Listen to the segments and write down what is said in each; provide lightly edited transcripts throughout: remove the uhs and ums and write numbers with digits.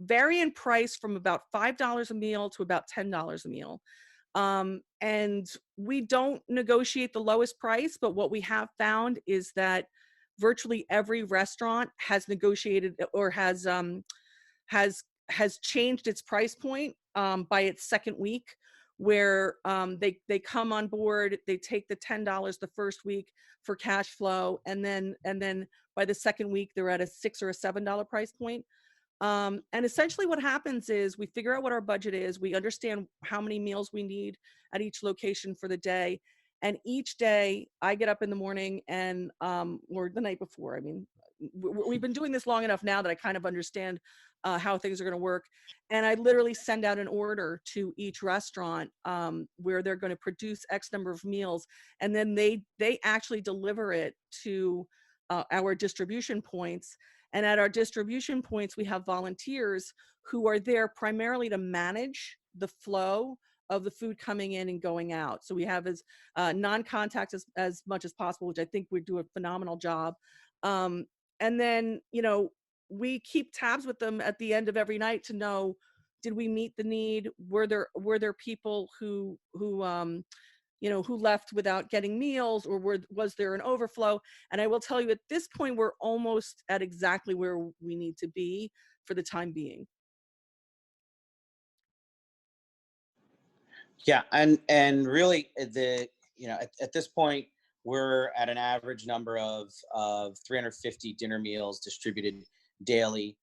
vary in price from about $5 a meal to about $10 a meal. And we don't negotiate the lowest price, but what we have found is that virtually every restaurant has negotiated or has has changed its price point by its second week, where they come on board, they take the $10 the first week for cash flow, and then by the second week they're at a $6 or a $7 price point. And essentially what happens is we figure out what our budget is. We understand how many meals we need at each location for the day. And each day I get up in the morning and, or the night before, I mean, we've been doing this long enough now that I kind of understand how things are going to work. And I literally send out an order to each restaurant where they're going to produce X number of meals. And then they actually deliver it to our distribution points. And at our distribution points, we have volunteers who are there primarily to manage the flow of the food coming in and going out. So we have as non-contact as much as possible, which I think we do a phenomenal job. And then, we keep tabs with them at the end of every night to know, did we meet the need? Were there people who left without getting meals, or was there an overflow? And I will tell you, at this point, we're almost at exactly where we need to be for the time being. Yeah, and really at this point we're at an average number of 350 dinner meals distributed daily,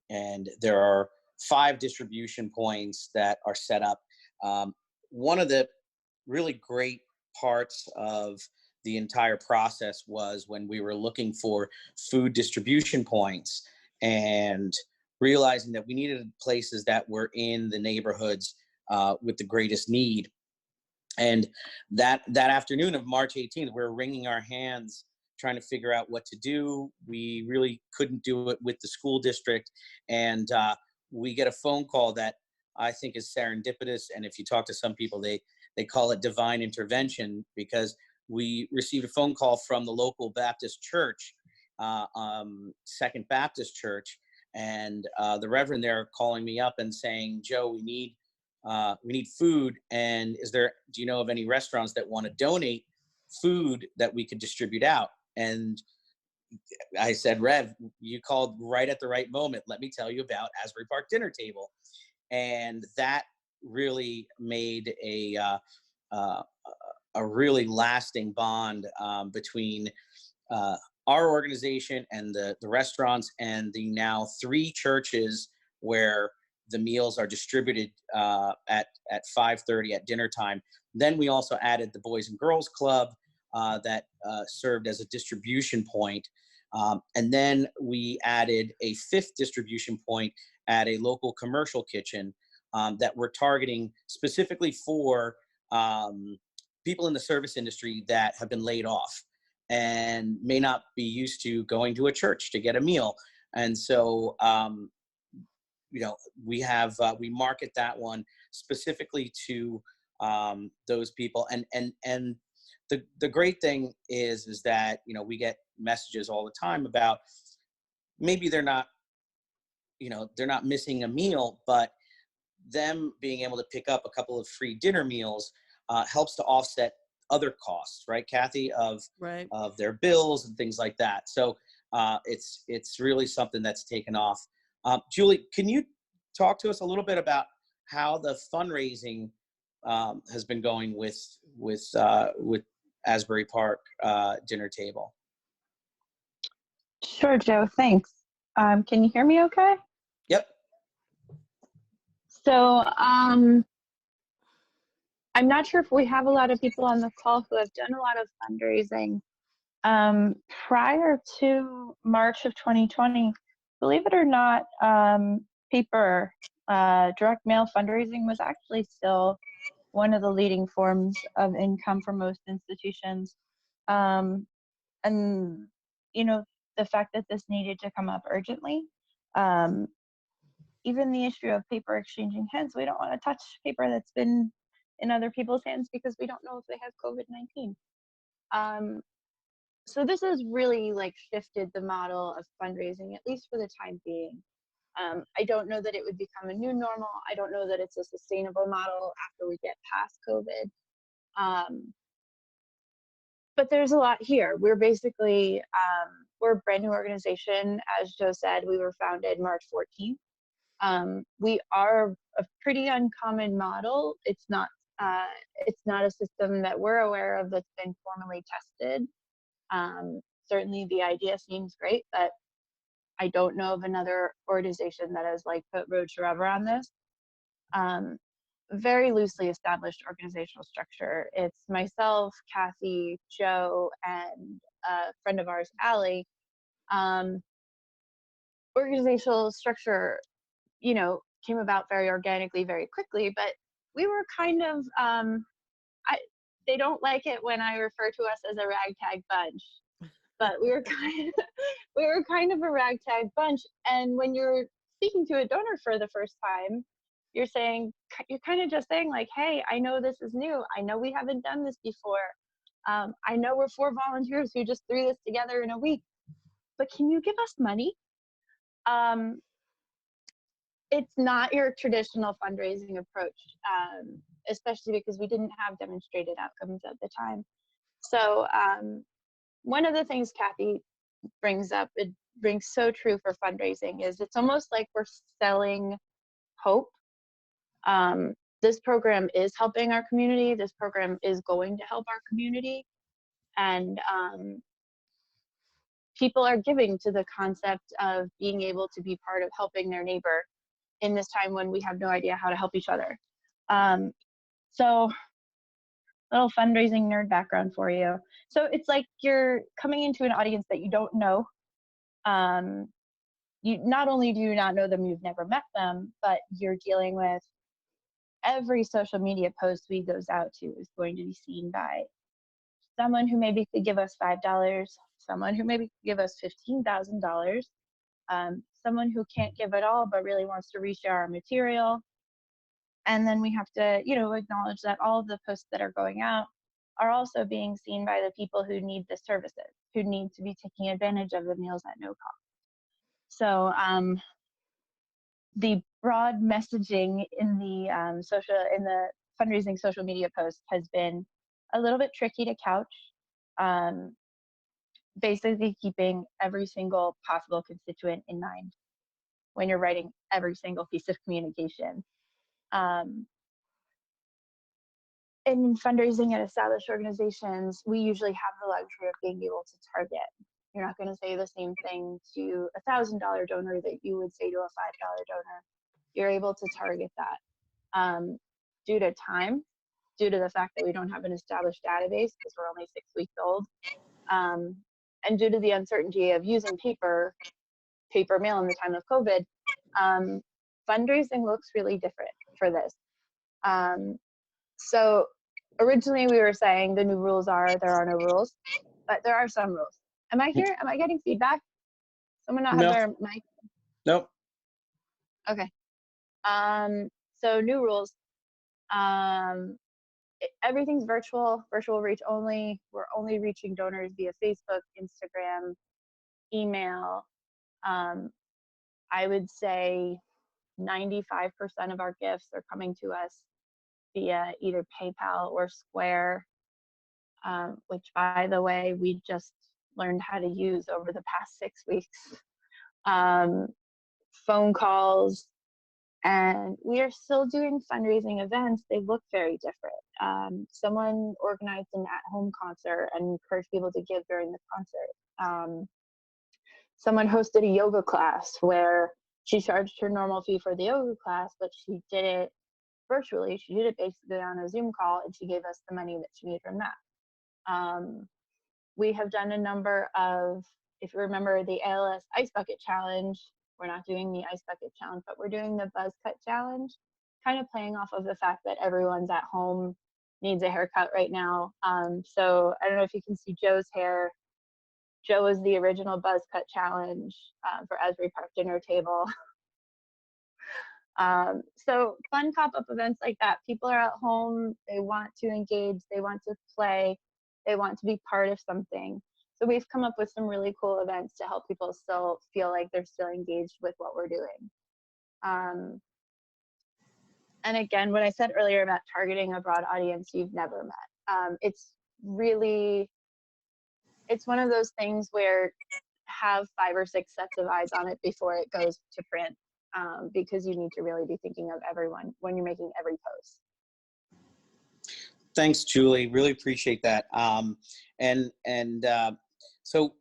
and there are 5 distribution points that are set up. One of the really great parts of the entire process was when we were looking for food distribution points and realizing that we needed places that were in the neighborhoods with the greatest need. And that afternoon of March 18th, we were wringing our hands trying to figure out what to do. We really couldn't do it with the school district. And we get a phone call that I think is serendipitous. And if you talk to some people, they call it divine intervention, because we received a phone call from the local Baptist church, Second Baptist Church. And the reverend there calling me up and saying, Joe, we need food. And do you know of any restaurants that want to donate food that we could distribute out? And I said, Rev, you called right at the right moment. Let me tell you about Asbury Park Dinner Table. And that really made a really lasting bond between our organization and the restaurants and the now 3 churches where the meals are distributed at 5:30 at dinner time. Then we also added the Boys and Girls Club that served as a distribution point. And then we added a 5th distribution point at a local commercial kitchen that we're targeting specifically for people in the service industry that have been laid off and may not be used to going to a church to get a meal. And so, we market that one specifically to those people. And the great thing is that, we get messages all the time about maybe they're not missing a meal, but them being able to pick up a couple of free dinner meals helps to offset other costs, right, Kathy, of their bills and things like that. So it's really something that's taken off. Julie, can you talk to us a little bit about how the fundraising has been going with Asbury Park Dinner Table? Sure, Joe. Thanks. Can you hear me okay? Yep. So I'm not sure if we have a lot of people on the call who have done a lot of fundraising. Prior to March of 2020, believe it or not, paper, direct mail fundraising was actually still one of the leading forms of income for most institutions. And, the fact that this needed to come up urgently, even the issue of paper exchanging hands, we don't want to touch paper that's been in other people's hands because we don't know if they have COVID-19. So this has really shifted the model of fundraising, at least for the time being. I don't know that it would become a new normal. I don't know that it's a sustainable model after we get past COVID. But there's a lot here. We're basically, we're a brand new organization. As Joe said, we were founded March 14th. We are a pretty uncommon model. It's not a system that we're aware of that's been formally tested. Certainly the idea seems great, but I don't know of another organization that has like put road to rubber on this. Very loosely established organizational structure. It's myself, Kathy, Joe, and a friend of ours, Allie. Organizational structure, came about very organically, very quickly, but we were kind of, they don't like it when I refer to us as a ragtag bunch, but we were kind of a ragtag bunch. And when you're speaking to a donor for the first time, you're kind of just saying like, hey, I know this is new. I know we haven't done this before. I know we're 4 volunteers who just threw this together in a week, but can you give us money? It's not your traditional fundraising approach, especially because we didn't have demonstrated outcomes at the time. So one of the things Kathy brings up, it rings so true for fundraising, is it's almost like we're selling hope. This program is helping our community. This program is going to help our community. And people are giving to the concept of being able to be part of helping their neighbor in this time when we have no idea how to help each other. So little fundraising nerd background for you. So it's like you're coming into an audience that you don't know. You not only do you not know them, you've never met them, but you're dealing with every social media post we goes out to is going to be seen by someone who maybe could give us $5, someone who maybe could give us $15,000, someone who can't give at all but really wants to reshare our material. And then we have to, acknowledge that all of the posts that are going out are also being seen by the people who need the services, who need to be taking advantage of the meals at no cost. So the broad messaging in the fundraising social media post has been a little bit tricky to couch. Basically keeping every single possible constituent in mind when you're writing every single piece of communication. In fundraising at established organizations, we usually have the luxury of being able to target. You're not going to say the same thing to a $1,000 donor that you would say to a $5 donor. You're able to target that. Due to time, due to the fact that we don't have an established database because we're only 6 weeks old, and due to the uncertainty of using paper mail in the time of COVID, fundraising looks really different for this. So originally we were saying the new rules are there are no rules, but there are some rules. Am I here? Am I getting feedback? Someone not have their mic? Nope. Okay. So new rules. Everything's virtual reach only. We're only reaching donors via Facebook, Instagram, email. I would say 95% of our gifts are coming to us via either PayPal or Square, which, by the way, we just learned how to use over the past 6 weeks. Phone calls, and we are still doing fundraising events. They look very different. Someone organized an at-home concert and encouraged people to give during the concert. Someone hosted a yoga class where she charged her normal fee for the yoga class, but she did it virtually. She did it basically on a Zoom call, and she gave us the money that she made from that. We have done a number of, if you remember the ALS Ice Bucket Challenge, we're not doing the Ice Bucket Challenge, but we're doing the Buzz Cut Challenge, kind of playing off of the fact that everyone's at home, needs a haircut right now. So I don't know if you can see Joe's hair. Joe was the original Buzz Cut Challenge for Asbury Park Dinner Table. So fun pop-up events like that. People are at home, they want to engage, they want to play, they want to be part of something. So we've come up with some really cool events to help people still feel like they're still engaged with what we're doing. Um, and again, what I said earlier about targeting a broad audience you've never met, it's really, it's one of those things where have 5 or 6 sets of eyes on it before it goes to print, because you need to really be thinking of everyone when you're making every post. Thanks, Julie. Really appreciate that. So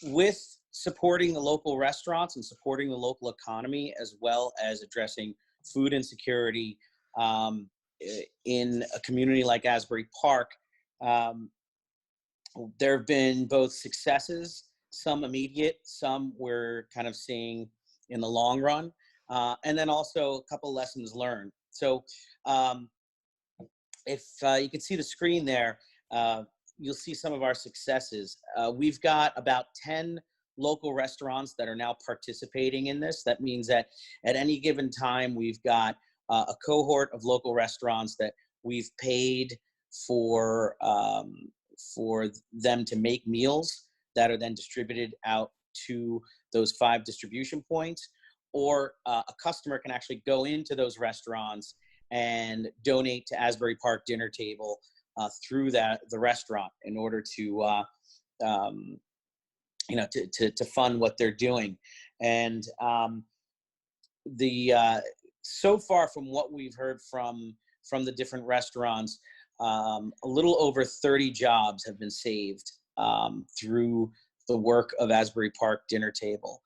with supporting the local restaurants and supporting the local economy, as well as addressing food insecurity in a community like Asbury Park, there have been both successes, some immediate, some we're kind of seeing in the long run, and then also a couple lessons learned. So if you can see the screen there, you'll see some of our successes. We've got about 10 local restaurants that are now participating in this. That means that at any given time, we've got a cohort of local restaurants that we've paid for them to make meals that are then distributed out to those 5 distribution points, or a customer can actually go into those restaurants and donate to Asbury Park Dinner Table through the restaurant in order to to fund what they're doing. And so far from what we've heard from the different restaurants, a little over 30 jobs have been saved through the work of Asbury Park Dinner Table.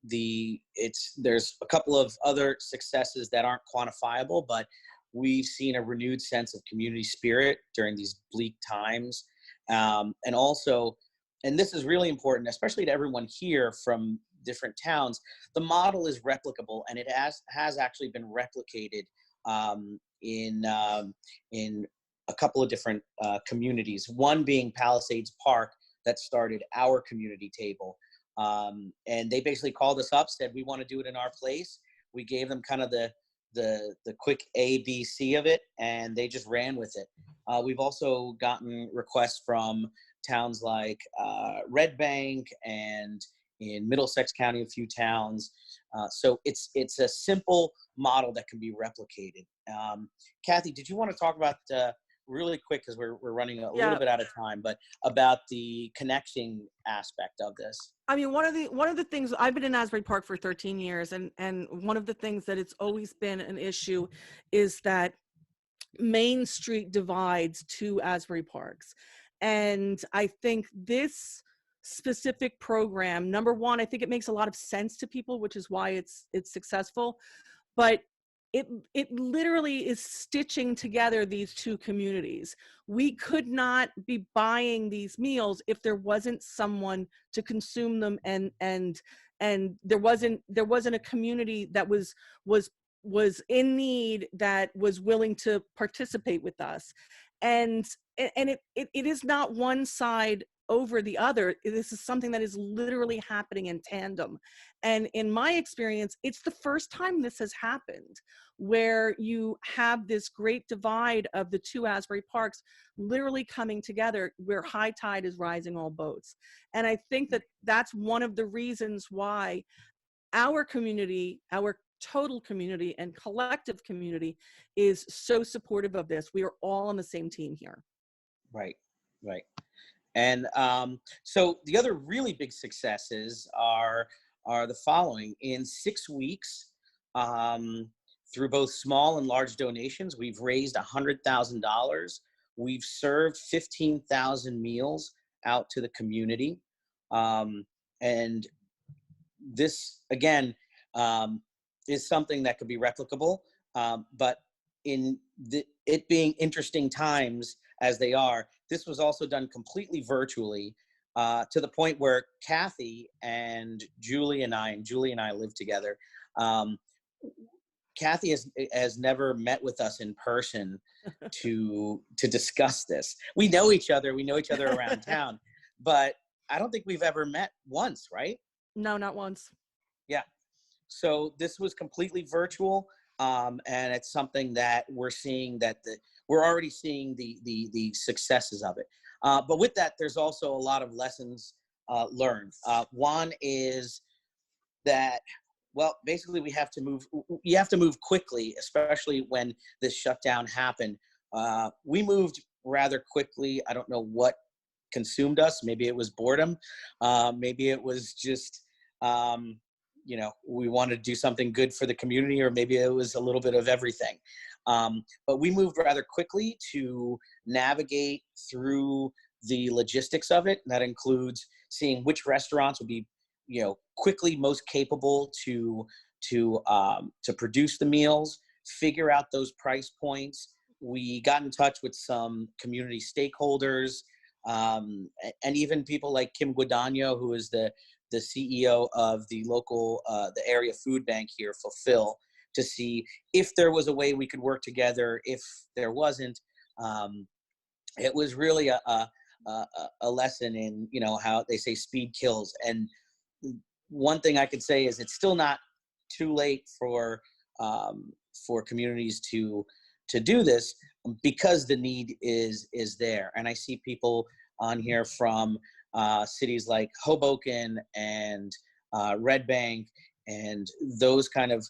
There's a couple of other successes that aren't quantifiable, but we've seen a renewed sense of community spirit during these bleak times. And also, and this is really important, especially to everyone here from different towns, the model is replicable, and it has actually been replicated in a couple of different communities. One being Palisades Park, that started our community table. And they basically called us up, said, we want to do it in our place. We gave them kind of the quick ABC of it, and they just ran with it. We've also gotten requests from towns like Red Bank and in Middlesex County, a few towns. So it's a simple model that can be replicated. Kathy, did you want to talk about really quick, because we're running a little bit out of time, but about the connecting aspect of this? I mean, one of the things, I've been in Asbury Park for 13 years, and one of the things that it's always been an issue is that Main Street divides 2 Asbury Parks. And I think this specific program, number one, I think it makes a lot of sense to people, which is why it's successful. But it literally is stitching together these 2 communities. We could not be buying these meals if there wasn't someone to consume them, and there wasn't a community that was in need, that was willing to participate with us. And it is not one side over the other. This is something that is literally happening in tandem. And in my experience, it's the first time this has happened, where you have this great divide of the 2 Asbury Parks literally coming together, where high tide is rising all boats. And I think that that's one of the reasons why our community, our total community and collective community, is so supportive of this. We are all on the same team here. Right. And so the other really big successes are the following. In 6 weeks, through both small and large donations, we've raised $100,000. We've served 15,000 meals out to the community. And this, again, is something that could be replicable. But in it being interesting times as they are, this was also done completely virtually, to the point where Kathy and Julie and I live together. Kathy has never met with us in person to discuss this. We know each other around town, but I don't think we've ever met once, right? No, not once. Yeah. So this was completely virtual, and it's something that we're seeing we're already seeing the successes of it. But with that, there's also a lot of lessons learned. One is that well, basically we have to move. You have to move quickly, especially when this shutdown happened. We moved rather quickly. I don't know what consumed us. Maybe it was boredom. Maybe it was just, we wanted to do something good for the community, or maybe it was a little bit of everything. But we moved rather quickly to navigate through the logistics of it. And that includes seeing which restaurants would be, quickly most capable to produce the meals, figure out those price points. We got in touch with some community stakeholders, and even people like Kim Guadagno, who is the CEO of the local, the area food bank here, Fulfill, to see if there was a way we could work together. If there wasn't, it was really a lesson in, how they say speed kills. And one thing I could say is it's still not too late for communities to do this, because the need is there. And I see people on here from cities like Hoboken and Red Bank, and those kind of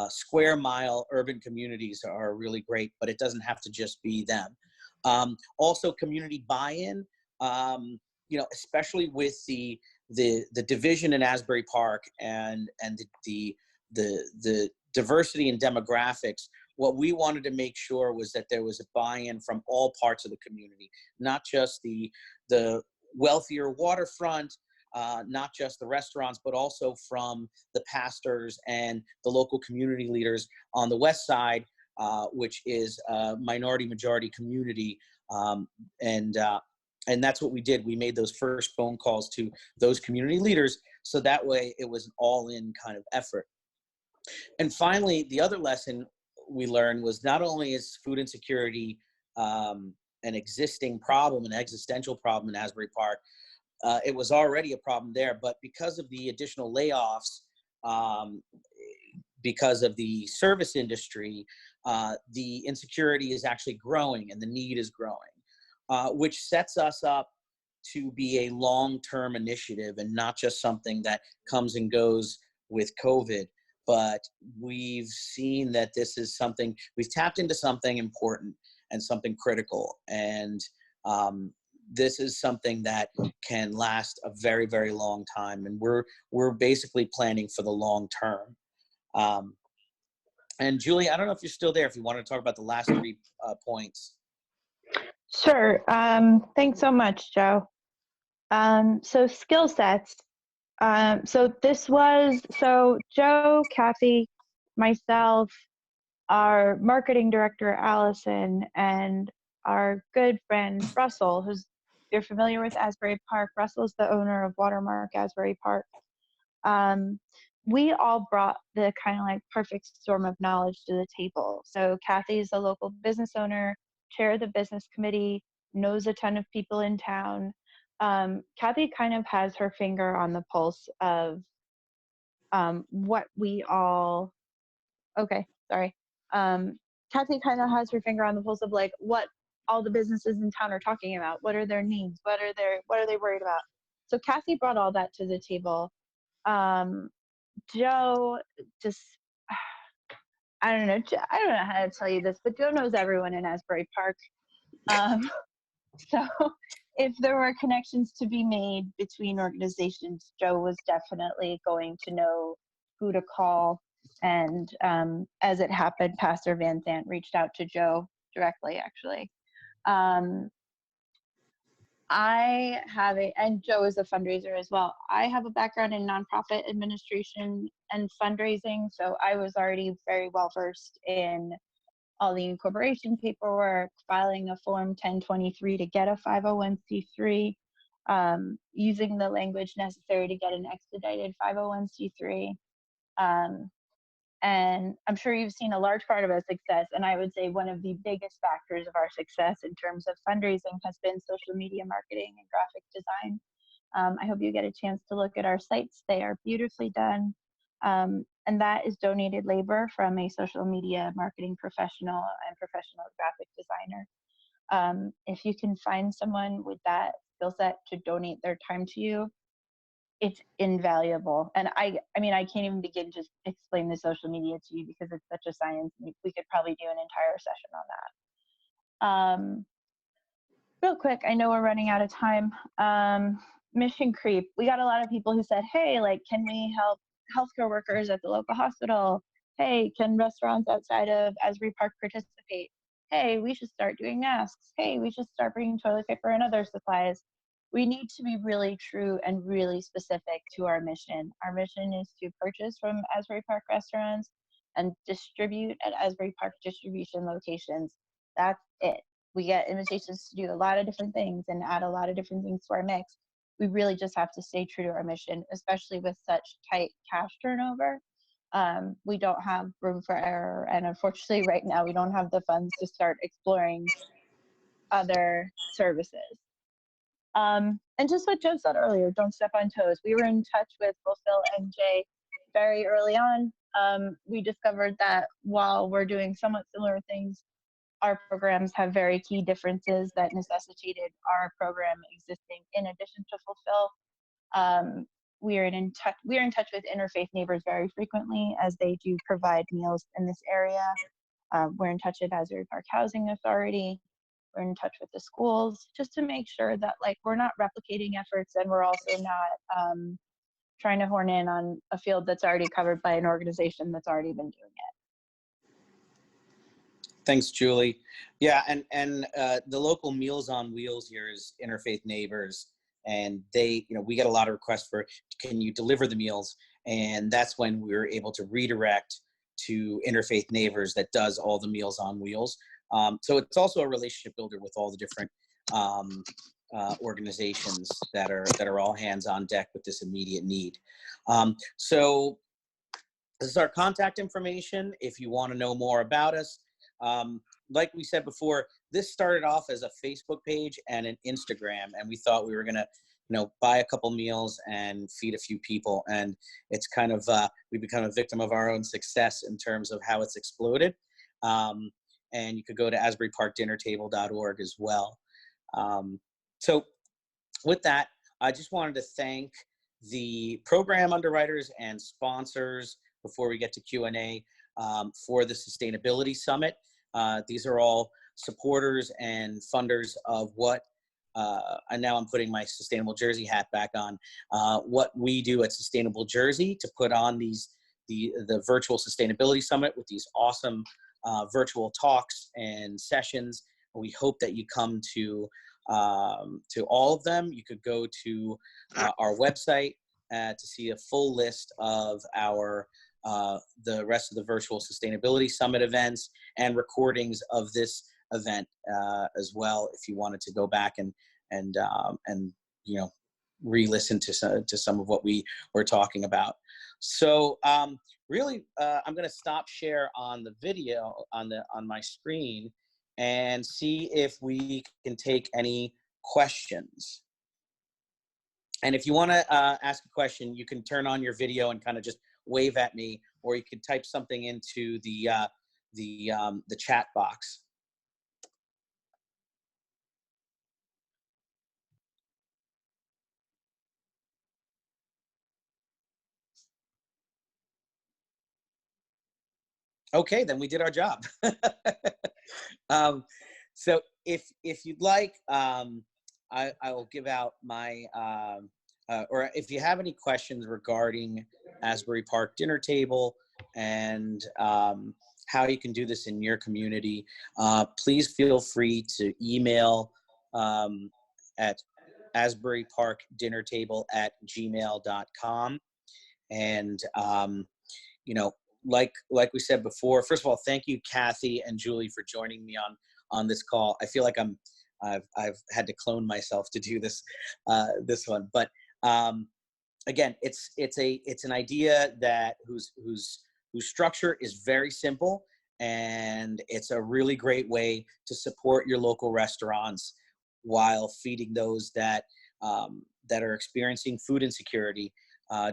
square mile urban communities are really great, but it doesn't have to just be them. Also, community buy-in, especially with the division in Asbury Park and the diversity in demographics. What we wanted to make sure was that there was a buy-in from all parts of the community, not just the wealthier waterfront, not just the restaurants, but also from the pastors and the local community leaders on the west side, which is a minority majority community. And that's what we did. We made those first phone calls to those community leaders, so that way it was an all-in kind of effort. And finally, the other lesson we learned was, not only is food insecurity an existing problem, an existential problem in Asbury Park, it was already a problem there, but because of the additional layoffs, because of the service industry, the insecurity is actually growing and the need is growing, which sets us up to be a long-term initiative and not just something that comes and goes with COVID. But we've seen that this is something, we've tapped into something important and something critical. And this is something that can last a very, very long time. And we're basically planning for the long term. And Julie, I don't know if you're still there, if you want to talk about the last three points. Sure. Thanks so much, Joe. So skill sets. So Joe, Kathy, myself, our marketing director, Allison, and our good friend, Russell, if you're familiar with Asbury Park, Russell's the owner of Watermark Asbury Park. We all brought the kind of like perfect storm of knowledge to the table. So Kathy is a local business owner, chair of the business committee, knows a ton of people in town. Kathy kind of has her finger on the pulse of what we all, okay, sorry. Kathy kind of has her finger on the pulse of like what all the businesses in town are talking about. What are their needs? What are they worried about? So Kathy brought all that to the table. Joe just, I don't know how to tell you this, but Joe knows everyone in Asbury Park. So if there were connections to be made between organizations, Joe was definitely going to know who to call. And as it happened, Pastor Van Zandt reached out to Joe directly, actually. And Joe is a fundraiser as well. I have a background in nonprofit administration and fundraising, so I was already very well versed in all the incorporation paperwork, filing a Form 1023 to get a 501c3, using the language necessary to get an expedited 501c3. And I'm sure you've seen a large part of our success, and I would say one of the biggest factors of our success in terms of fundraising has been social media marketing and graphic design. I hope you get a chance to look at our sites. They are beautifully done. And that is donated labor from a social media marketing professional and professional graphic designer. If you can find someone with that skill set to donate their time to you, it's invaluable. And I mean, I can't even begin to explain the social media to you because it's such a science. We could probably do an entire session on that. Real quick, I know we're running out of time. Mission creep. We got a lot of people who said, hey, like, can we help healthcare workers at the local hospital? Hey, can restaurants outside of Asbury Park participate? Hey, we should start doing masks. Hey, we should start bringing toilet paper and other supplies. We need to be really true and really specific to our mission. Our mission is to purchase from Asbury Park restaurants and distribute at Asbury Park distribution locations. That's it. We get invitations to do a lot of different things and add a lot of different things to our mix. We really just have to stay true to our mission, especially with such tight cash turnover. We don't have room for error. And unfortunately, right now, we don't have the funds to start exploring other services. And just what Joe said earlier, don't step on toes. We were in touch with Fulfill NJ very early on. We discovered that while we're doing somewhat similar things, our programs have very key differences that necessitated our program existing in addition to Fulfill. We are in touch with Interfaith Neighbors very frequently as they do provide meals in this area. We're in touch with Asbury Park Housing Authority. We're in touch with the schools just to make sure that like we're not replicating efforts and we're also not trying to horn in on a field that's already covered by an organization that's already been doing it. Thanks, Julie. Yeah, and the local Meals on Wheels here is Interfaith Neighbors, and they, we get a lot of requests for, can you deliver the meals? And that's when we were able to redirect to Interfaith Neighbors that does all the Meals on Wheels. So it's also a relationship builder with all the different organizations that are all hands on deck with this immediate need. So this is our contact information if you want to know more about us. Like we said before, this started off as a Facebook page and an Instagram, and we thought we were gonna, buy a couple meals and feed a few people. And it's kind of, we become a victim of our own success in terms of how it's exploded. And you could go to asburyparkdinnertable.org as well. So with that, I just wanted to thank the program underwriters and sponsors before we get to Q&A for the Sustainability Summit. These are all supporters and funders of what, and now I'm putting my Sustainable Jersey hat back on, what we do at Sustainable Jersey to put on the virtual Sustainability Summit with these awesome virtual talks and sessions. We hope that you come to all of them. You could go to our website to see a full list of our the rest of the virtual Sustainability Summit events and recordings of this event as well, if you wanted to go back and re-listen to some of what we were talking about. So really, I'm going to stop share on the video on my screen and see if we can take any questions. And if you want to ask a question, you can turn on your video and kind of just wave at me, or you could type something into the chat box. Okay, then we did our job. So if you'd like, I will give out my, or if you have any questions regarding Asbury Park Dinner Table and how you can do this in your community, please feel free to email at asburyparkdinnertable@gmail.com. And, like we said before, first of all, thank you, Kathy and Julie, for joining me on this call. I feel like I've had to clone myself to do this one, but again, it's an idea that whose structure is very simple, and it's a really great way to support your local restaurants while feeding those that are experiencing food insecurity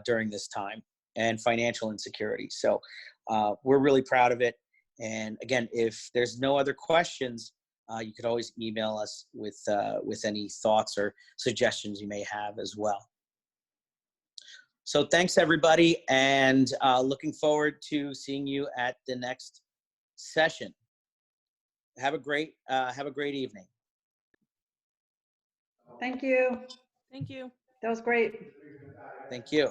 during this time and financial insecurity. So we're really proud of it. And again, if there's no other questions, you could always email us with any thoughts or suggestions you may have as well. So thanks everybody, and looking forward to seeing you at the next session. Have a great evening. Thank you. Thank you. That was great. Thank you.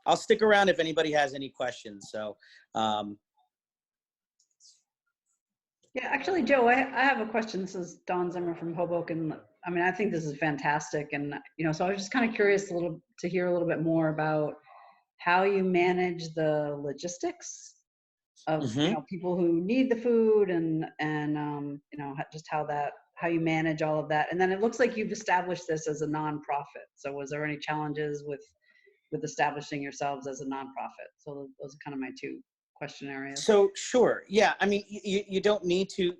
I'll stick around if anybody has any questions. So, Yeah, actually, Joe, I have a question. This is Dawn Zimmer from Hoboken. I mean, I think this is fantastic. And, so I was just kind of curious to hear a little bit more about how you manage the logistics of, people who need the food and just how you manage all of that. And then it looks like you've established this as a nonprofit. So was there any challenges with establishing yourselves as a nonprofit? So those are kind of my two question areas. So sure, yeah. I mean, you don't need to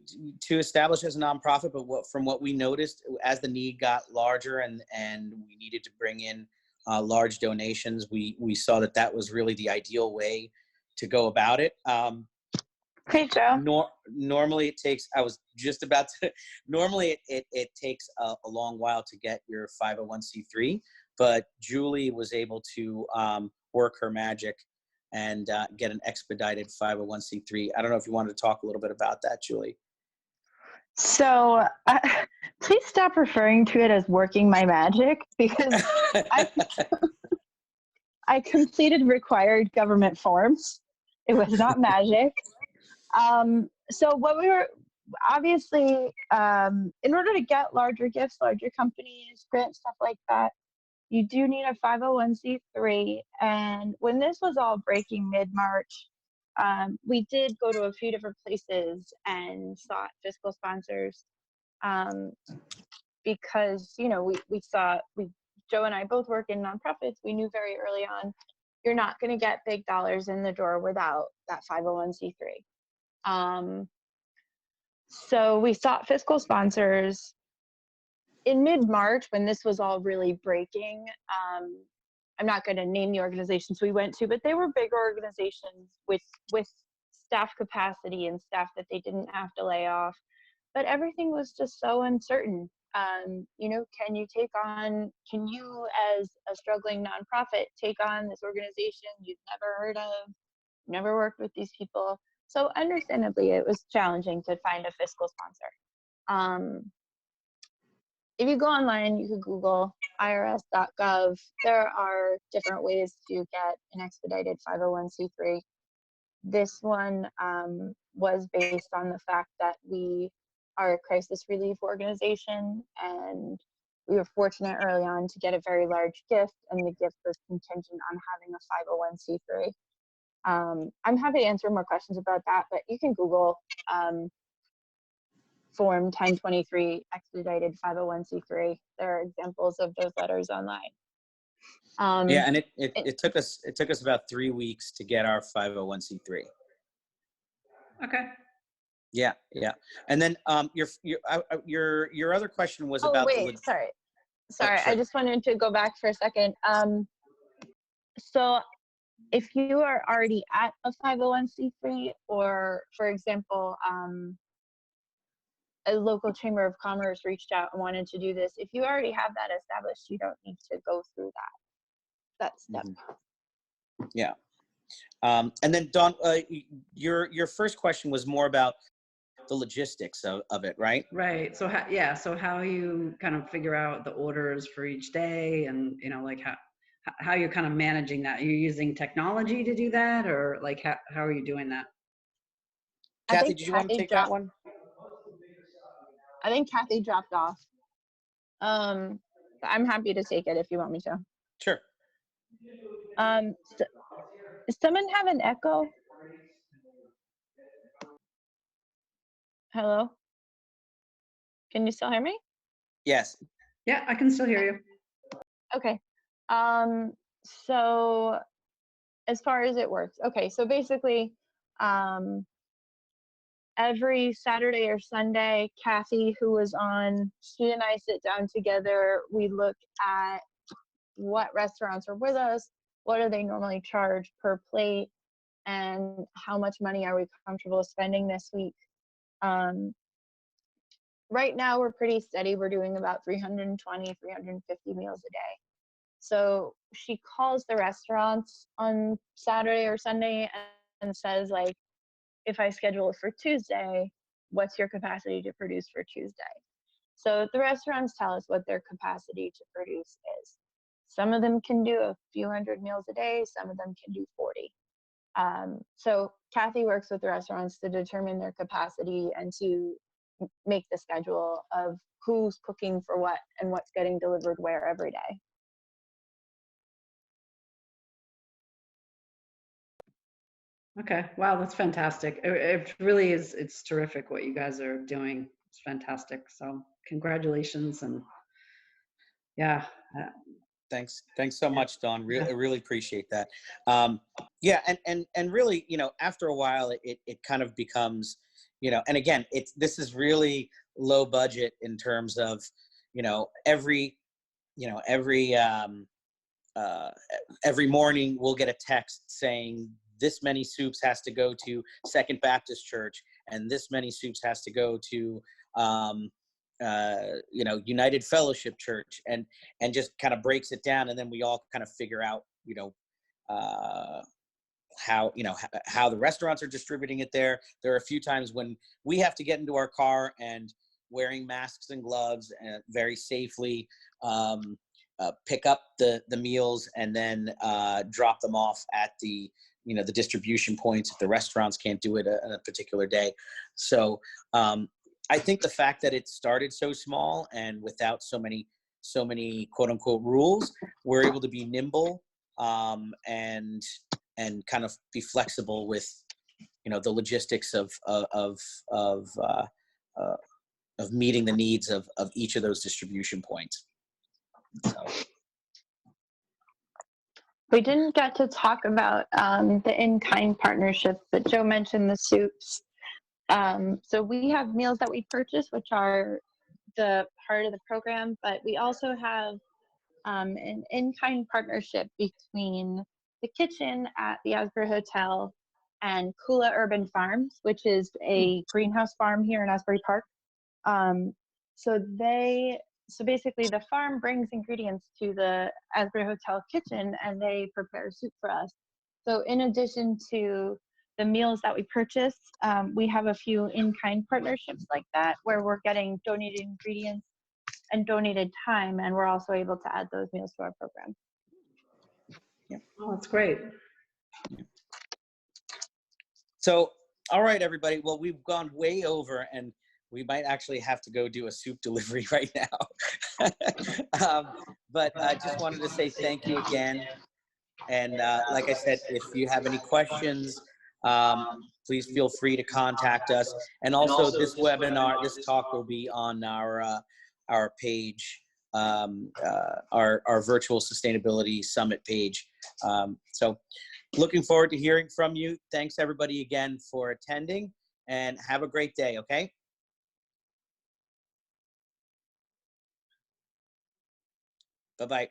establish as a nonprofit, but from what we noticed as the need got larger and we needed to bring in large donations, we saw that was really the ideal way to go about it. Hey, Joe. Normally it takes. I was just about to. Normally it takes a long while to get your 501c3, but Julie was able to work her magic and get an expedited 501c3. I don't know if you wanted to talk a little bit about that, Julie. So please stop referring to it as working my magic, because I completed required government forms. It was not magic. So what we were obviously, in order to get larger gifts, larger companies, grants, stuff like that, you do need a 501c3. And when this was all breaking mid-March, we did go to a few different places and sought fiscal sponsors, because, Joe and I both work in nonprofits. We knew very early on, you're not going to get big dollars in the door without that 501c3. So we sought fiscal sponsors in mid-March when this was all really breaking. I'm not going to name the organizations we went to, but they were big organizations with staff capacity and staff that they didn't have to lay off. But everything was just so uncertain. Can you as a struggling nonprofit take on this organization you've never heard of, never worked with these people? So understandably, it was challenging to find a fiscal sponsor. If you go online, you could Google irs.gov. There are different ways to get an expedited 501c3. This one was based on the fact that we are a crisis relief organization, and we were fortunate early on to get a very large gift, and the gift was contingent on having a 501c3. I'm happy to answer more questions about that, but you can Google Form 1023 expedited 501c3. There are examples of those letters online. Yeah, and it took us about 3 weeks to get our 501c3. Okay. Yeah. And then your other question was about sorry. Sure. I just wanted to go back for a second. So if you are already at a 501c3, or for example, a local chamber of commerce reached out and wanted to do this, if you already have that established, you don't need to go through that step. Mm-hmm. Yeah. And then Dawn, your first question was more about the logistics of it, right? Right. So how you kind of figure out the orders for each day, and how you're kind of managing that. Are you using technology to do that, or like how are you doing that? Kathy, did you want to take that one? I think Kathy dropped off. I'm happy to take it if you want me to. Sure. Does someone have an echo? Hello? Can you still hear me? Yes. Yeah, I can still hear you. Okay. So as far as it works, okay, so basically, every Saturday or Sunday, Kathy, who was on, she and I sit down together. We look at what restaurants are with us, what do they normally charge per plate, and how much money are we comfortable spending this week. Right now, we're pretty steady. We're doing about 320, 350 meals a day. So she calls the restaurants on Saturday or Sunday and says, like, if I schedule it for Tuesday, what's your capacity to produce for Tuesday? So the restaurants tell us what their capacity to produce is. Some of them can do a few hundred meals a day, some of them can do 40. So Kathy works with the restaurants to determine their capacity and to make the schedule of who's cooking for what and what's getting delivered where every day. Okay. Wow, that's fantastic. It really is. It's terrific what you guys are doing. It's fantastic. So congratulations. And yeah. Thanks so Yeah. much, Dawn. Yeah. I really appreciate that. Yeah, and really, after a while, it kind of becomes, and again, this is really low budget in terms of, every, every every morning we'll get a text saying this many soups has to go to Second Baptist Church, and this many soups has to go to United Fellowship Church, and just kind of breaks it down, and then we all kind of figure out how how the restaurants are distributing it there. There are a few times when we have to get into our car and, wearing masks and gloves and very safely, pick up the meals and then drop them off at the the distribution points if the restaurants can't do it on a particular day. So I think the fact that it started so small and without so many quote unquote rules, we're able to be nimble, and kind of be flexible with the logistics of meeting the needs of each of those distribution points. So. We didn't get to talk about the in-kind partnership, but Joe mentioned the soups. So we have meals that we purchase, which are the part of the program, but we also have an in-kind partnership between the kitchen at the Asbury Hotel and Kula Urban Farms, which is a greenhouse farm here in Asbury Park. So basically the farm brings ingredients to the Asbury Hotel kitchen and they prepare soup for us. So in addition to the meals that we purchase, we have a few in-kind partnerships like that where we're getting donated ingredients and donated time, and we're also able to add those meals to our program. Yeah. Oh, that's great. So, all right, everybody. Well, we've gone way over, and we might actually have to go do a soup delivery right now. But I just wanted to say thank you again. And like I said, if you have any questions, please feel free to contact us. And also, this webinar, this talk will be on our page, our virtual sustainability summit page. So looking forward to hearing from you. Thanks everybody again for attending, and have a great day. Okay. Bye-bye.